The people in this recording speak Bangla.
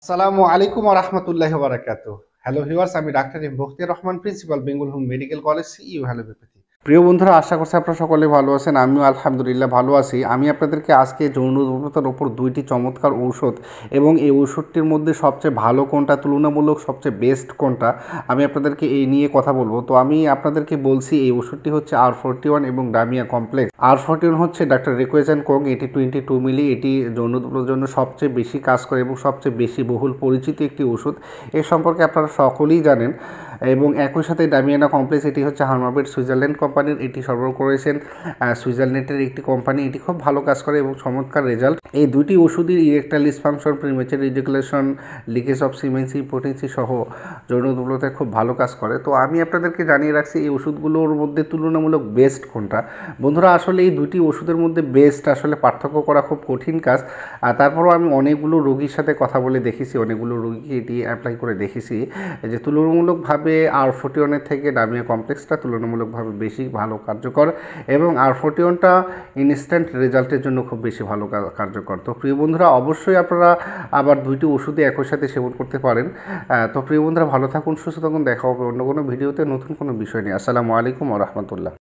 আসসালামু আলাইকুম ওয়া রাহমাতুল্লাহি ওয়া বারাকাতুহু। হ্যালো ভিউয়ার্স, আমি doctor M Bakhtiar Rahman, principal Bengal home medical college, CU allopathy. প্রিয় বন্ধুরা, আশা করছি আপনারা সকলে ভালো আছেন। আমিও আলহামদুলিল্লাহ ভালো আছি। আমি আপনাদেরকে আজকে যৌন দুর্বলতার উপর দুইটি চমৎকার ঔষধ এবং এই ঔষধটির মধ্যে সবচেয়ে ভালো কোনটা, তুলনামূলক সবচেয়ে বেস্ট কোনটা, আমি আপনাদেরকে এই নিয়ে কথা বলবো। তো আমি আপনাদেরকে বলছি এই ওষুধটি হচ্ছে R41 এবং ডামিয়া কমপ্লেক্স। R41 হচ্ছে ডাক্তার রিকোয়েজান কোং, এটি 22 মিলি। এটি যৌন দুর্বলতার জন্য সবচেয়ে বেশি কাজ করে এবং সবচেয়ে বেশি বহুল পরিচিত একটি ওষুধ। এ সম্পর্কে আপনারা সকলেই জানেন। এবং একই সাথে ডামিয়ানা কমপ্লেক্স, এটি হচ্ছে হার্মাবেট সুইজারল্যান্ড কোম্পানির। এটি সরবরাহ করেছেন সুইজারল্যান্ডের একটি কোম্পানি। এটি খুব ভালো কাজ করে এবং চমৎকার রেজাল্ট। এই দুটি ওষুধই erectile dysfunction, premature ejaculation, leakage of semens, impotency সহ যৌন দুর্বলতায় খুব ভালো কাজ করে। তো আমি আপনাদেরকে জানিয়ে রাখছি এই ওষুধগুলোর মধ্যে তুলনামূলক বেস্ট কোনটা। বন্ধুরা, আসলে এই দুটি ওষুধের মধ্যে বেস্ট আসলে পার্থক্য করা খুব কঠিন কাজ। তারপরও আমি অনেকগুলো রোগীর সাথে কথা বলে দেখেছি, অনেকগুলো রোগীকে এটি অ্যাপ্লাই করে দেখেছি যে তুলনামূলকভাবে R41 থেকে ডামিয়া কমপ্লেক্সটা তুলনামূলকভাবে বেশি ভালো কার্যকর এবং R41টা ইনস্ট্যান্ট রেজাল্টের জন্য খুব বেশি ভালো কার্যকর। তো প্রিয় বন্ধুরা, অবশ্যই আপনারা আবার দুইটি ওষুধে একই সাথে সেবন করতে পারেন। তো প্রিয় বন্ধুরা, ভালো থাকুন, সুস্থ থাকুন। দেখা হবে অন্য কোনো ভিডিওতে নতুন কোনো বিষয় নিয়ে। আসসালামু আলাইকুম ওয়া রাহমাতুল্লাহ।